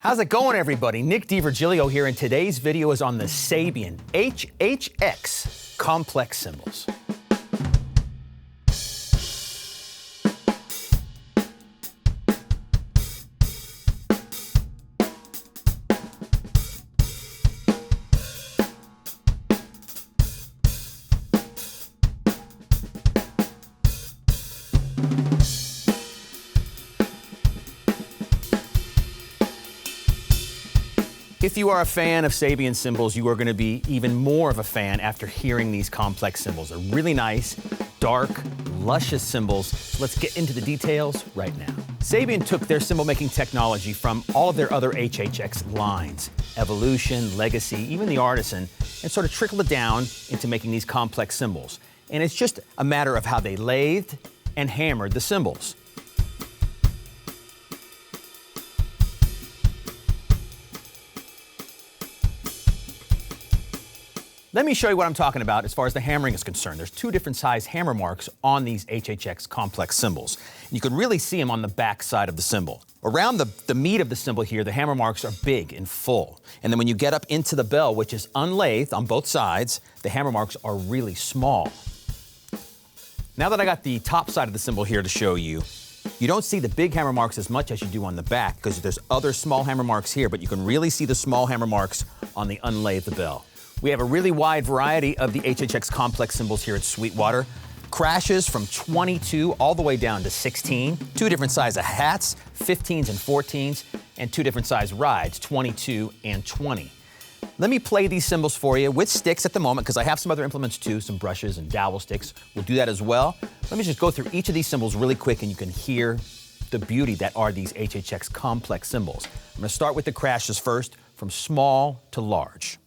How's it going, everybody? Nick DiVirgilio here, and today's video is on the Sabian HHX complex cymbals. If you are a fan of Sabian cymbals, you are going to be even more of a fan after hearing these complex cymbals. They're really nice, dark, luscious cymbals. So let's get into the details right now. Sabian took their cymbal making technology from all of their other HHX lines, Evolution, Legacy, even the Artisan, and sort of trickled it down into making these complex cymbals. And it's just a matter of how they lathed and hammered the cymbals. Let me show you what I'm talking about as far as the hammering is concerned. There's two different size hammer marks on these HHX complex cymbals. You can really see them on the back side of the cymbal. Around the meat of the cymbal here, the hammer marks are big and full. And then when you get up into the bell, which is unlathed on both sides, the hammer marks are really small. Now that I got the top side of the cymbal here to show you, you don't see the big hammer marks as much as you do on the back because there's other small hammer marks here, but you can really see the small hammer marks on the unlathed bell. We have a really wide variety of the HHX complex cymbals here at Sweetwater. Crashes from 22 all the way down to 16. Two different size of hats, 15s and 14s, and two different size rides, 22 and 20. Let me play these cymbals for you with sticks at the moment because I have some other implements too, some brushes and dowel sticks. We'll do that as well. Let me just go through each of these cymbals really quick and you can hear the beauty that are these HHX complex cymbals. I'm going to start with the crashes first, from small to large.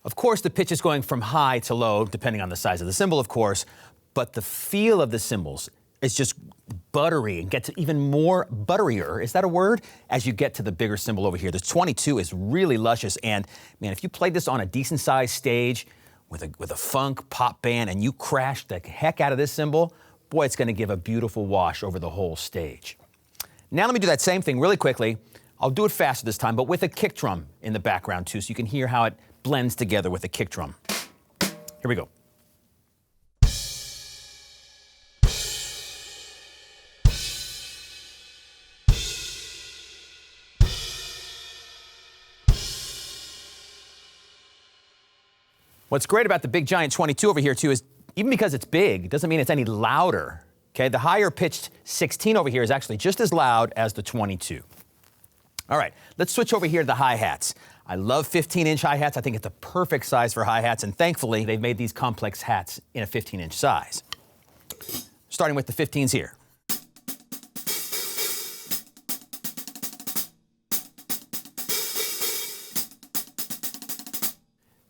Of course, the pitch is going from high to low, depending on the size of the cymbal, of course, but the feel of the cymbals is just buttery and gets even more butterier, is that a word? As you get to the bigger cymbal over here. The 22 is really luscious, and man, if you played this on a decent sized stage with a funk pop band and you crash the heck out of this cymbal, boy, it's gonna give a beautiful wash over the whole stage. Now let me do that same thing really quickly. I'll do it faster this time, but with a kick drum in the background too, so you can hear how it blends together with a kick drum. Here we go. What's great about the big giant 22 over here too is even because it's big, it doesn't mean it's any louder. Okay, the higher pitched 16 over here is actually just as loud as the 22. All right, let's switch over here to the hi-hats. I love 15-inch hi-hats. I think it's a perfect size for hi-hats, and thankfully, they've made these complex hats in a 15-inch size. Starting with the 15s here.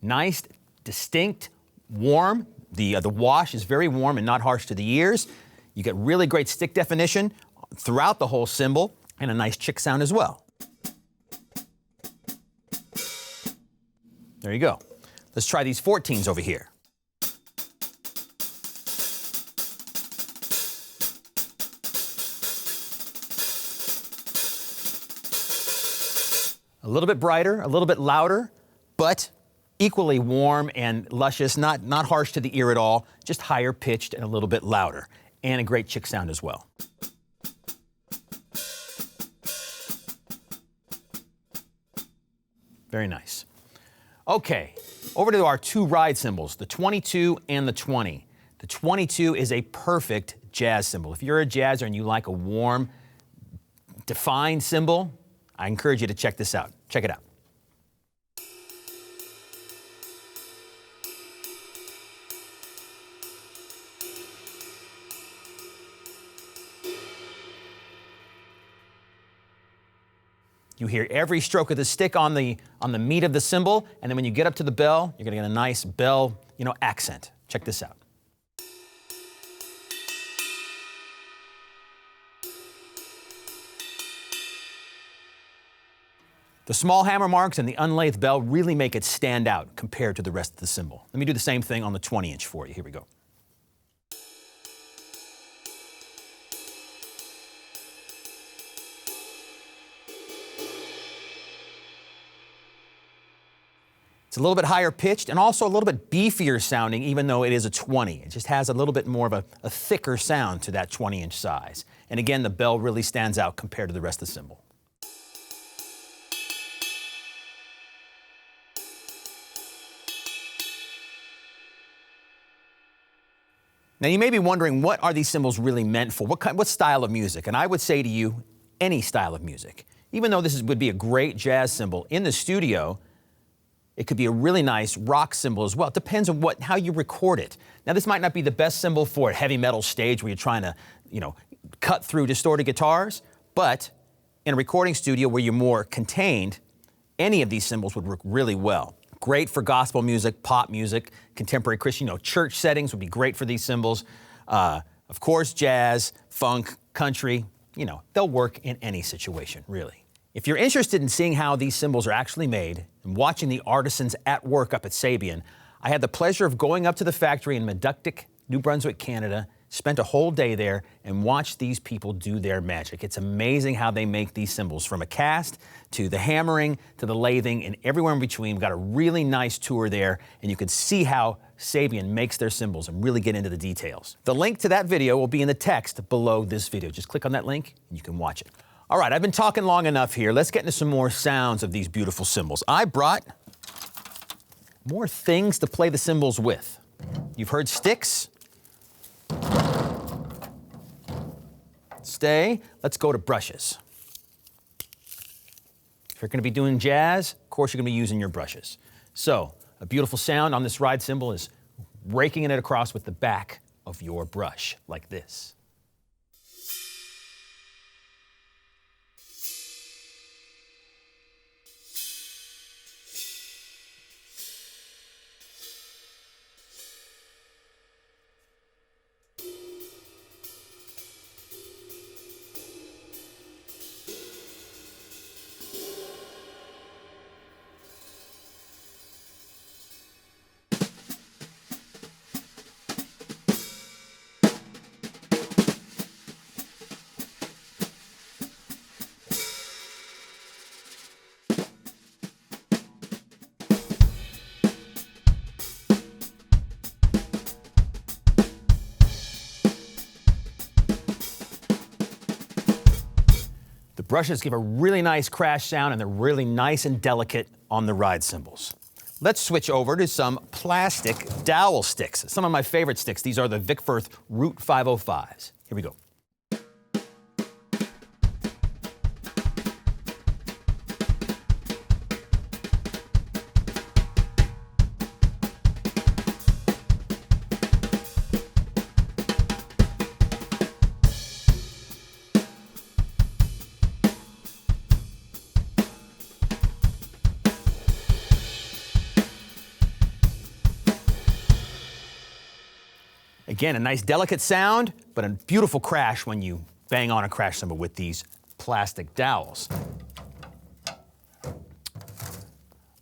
Nice, distinct, warm. The wash is very warm and not harsh to the ears. You get really great stick definition throughout the whole cymbal, and a nice chick sound as well. There you go. Let's try these 14s over here. A little bit brighter, a little bit louder, but equally warm and luscious, not harsh to the ear at all, just higher pitched and a little bit louder, and a great chick sound as well. Very nice. Okay, Over to our two ride cymbals, the 22 and the 20. The 22 is a perfect jazz cymbal. If you're a jazzer and you like a warm, defined cymbal, I encourage you to check this out. Check it out. You hear every stroke of the stick on the meat of the cymbal, and then when you get up to the bell, you're going to get a nice bell, accent. Check this out. The small hammer marks and the unlathed bell really make it stand out compared to the rest of the cymbal. Let me do the same thing on the 20-inch for you. Here we go. It's a little bit higher pitched and also a little bit beefier sounding, even though it is a 20. It just has a little bit more of a thicker sound to that 20-inch size. And again, the bell really stands out compared to the rest of the cymbal. Now, you may be wondering, what are these cymbals really meant for? What style of music? And I would say to you, any style of music. Even though this would be a great jazz cymbal, in the studio, it could be a really nice rock cymbal as well. It depends on how you record it. Now, this might not be the best cymbal for a heavy metal stage where you're trying to, cut through distorted guitars, but in a recording studio where you're more contained, any of these cymbals would work really well. Great for gospel music, pop music, contemporary Christian, church settings would be great for these cymbals. Of course, jazz, funk, country, they'll work in any situation, really. If you're interested in seeing how these cymbals are actually made and watching the artisans at work up at Sabian, I had the pleasure of going up to the factory in Meductic, New Brunswick, Canada, spent a whole day there and watched these people do their magic. It's amazing how they make these cymbals, from a cast to the hammering to the lathing and everywhere in between. We got a really nice tour there, and you can see how Sabian makes their cymbals and really get into the details. The link to that video will be in the text below this video. Just click on that link and you can watch it. All right, I've been talking long enough here. Let's get into some more sounds of these beautiful cymbals. I brought more things to play the cymbals with. You've heard sticks. Stay. Let's go to brushes. If you're going to be doing jazz, of course you're going to be using your brushes. So, a beautiful sound on this ride cymbal is raking it across with the back of your brush, like this. Brushes give a really nice crash sound, and they're really nice and delicate on the ride cymbals. Let's switch over to some plastic dowel sticks. Some of my favorite sticks. These are the Vic Firth Root 505s. Here we go. Again, a nice delicate sound, but a beautiful crash when you bang on a crash cymbal with these plastic dowels.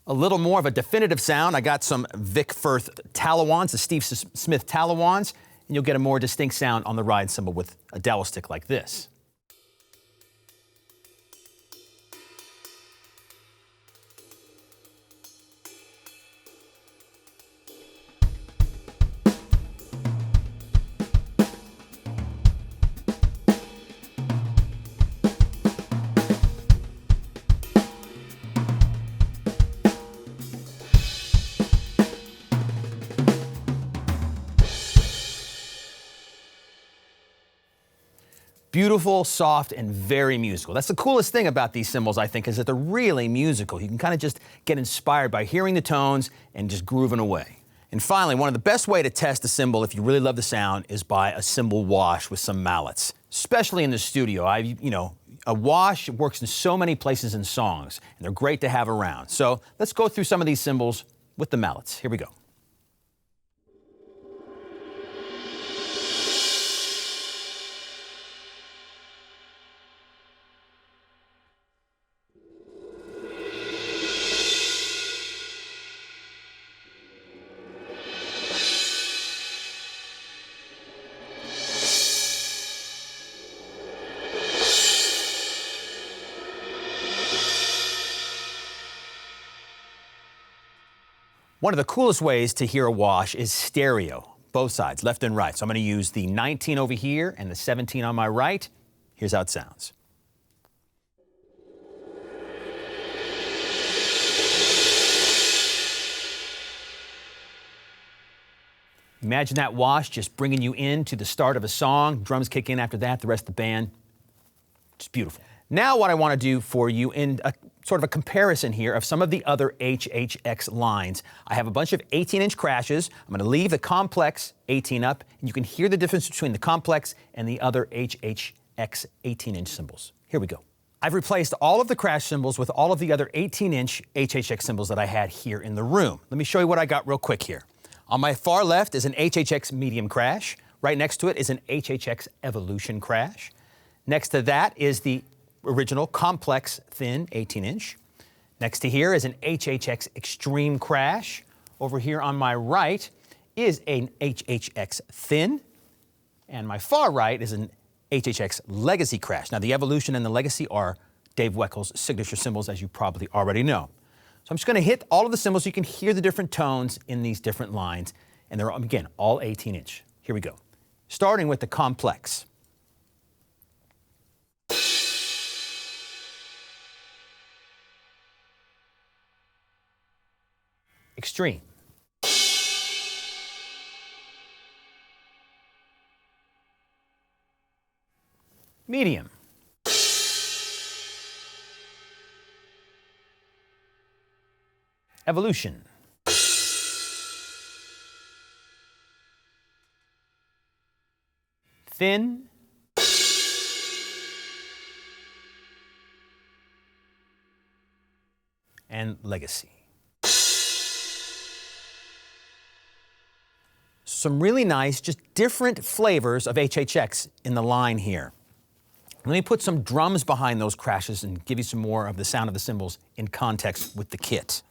A little more of a definitive sound. I got some Vic Firth Talawans, the Steve Smith Talawans, and you'll get a more distinct sound on the ride cymbal with a dowel stick like this. Beautiful, soft, and very musical. That's the coolest thing about these cymbals, I think, is that they're really musical. You can kind of just get inspired by hearing the tones and just grooving away. And finally, one of the best way to test a cymbal if you really love the sound is by a cymbal wash with some mallets, especially in the studio. A wash works in so many places in songs, and they're great to have around. So let's go through some of these cymbals with the mallets. Here we go. One of the coolest ways to hear a wash is stereo, both sides, left and right. So I'm going to use the 19 over here and the 17 on my right. Here's how it sounds. Imagine that wash just bringing you into the start of a song. Drums kick in after that, the rest of the band. Just beautiful. Now what I want to do for you in a sort of a comparison here of some of the other HHX lines. I have a bunch of 18-inch crashes. I'm going to leave the complex 18 up, and you can hear the difference between the complex and the other HHX 18-inch cymbals. Here we go. I've replaced all of the crash cymbals with all of the other 18-inch HHX cymbals that I had here in the room. Let me show you what I got real quick here. On my far left is an HHX medium crash. Right next to it is an HHX evolution crash. Next to that is the original complex thin 18-inch. Next to here is an HHX extreme crash. Over here on my right is an HHX thin. And my far right is an HHX legacy crash. Now the evolution and the legacy are Dave Weckel's signature cymbals, as you probably already know. So I'm just going to hit all of the cymbals so you can hear the different tones in these different lines. And they're, again, all 18-inch. Here we go. Starting with the complex. Extreme. Medium. Evolution. Thin. And legacy. Some really nice, just different flavors of HHX in the line here. Let me put some drums behind those crashes and give you some more of the sound of the cymbals in context with the kit.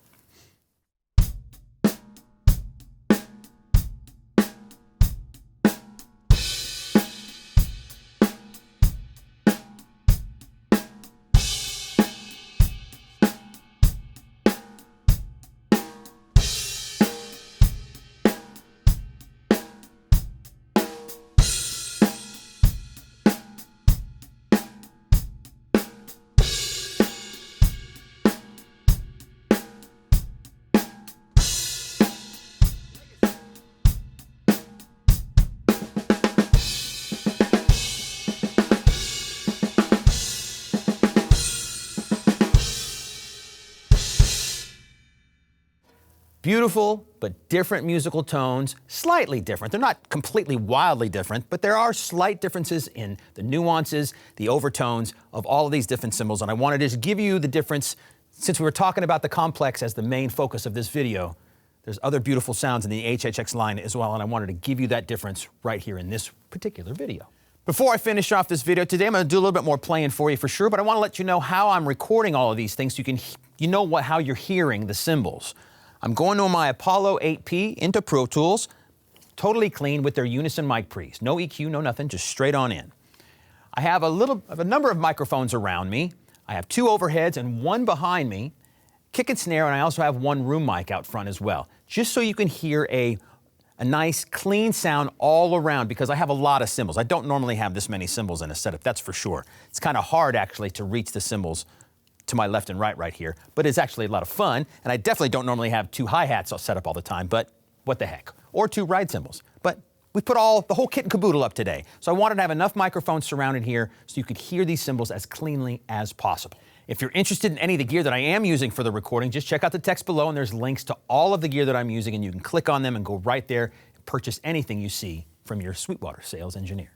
Beautiful, but different musical tones, slightly different. They're not completely wildly different, but there are slight differences in the nuances, the overtones of all of these different cymbals, and I wanted to just give you the difference. Since we were talking about the complex as the main focus of this video, there's other beautiful sounds in the HHX line as well, and I wanted to give you that difference right here in this particular video. Before I finish off this video today, I'm going to do a little bit more playing for you for sure, but I want to let you know how I'm recording all of these things so you know how you're hearing the cymbals. I'm going to my Apollo 8P into Pro Tools, totally clean with their Unison mic pre's. No EQ, no nothing, just straight on in. I have a number of microphones around me. I have 2 overheads and 1 behind me, kick and snare, and I also have 1 room mic out front as well, just so you can hear a nice, clean sound all around, because I have a lot of cymbals. I don't normally have this many cymbals in a setup, that's for sure. It's kind of hard, actually, to reach the cymbals to my left and right here, but it's actually a lot of fun, and I definitely don't normally have 2 hi-hats set up all the time, but what the heck. Or 2 ride cymbals, but We put the whole kit and caboodle up today, so I wanted to have enough microphones surrounded here so you could hear these cymbals as cleanly as possible. If you're interested in any of the gear that I am using for the recording, just check out the text below and there's links to all of the gear that I'm using and you can click on them and go right there and purchase anything you see from your Sweetwater sales engineer.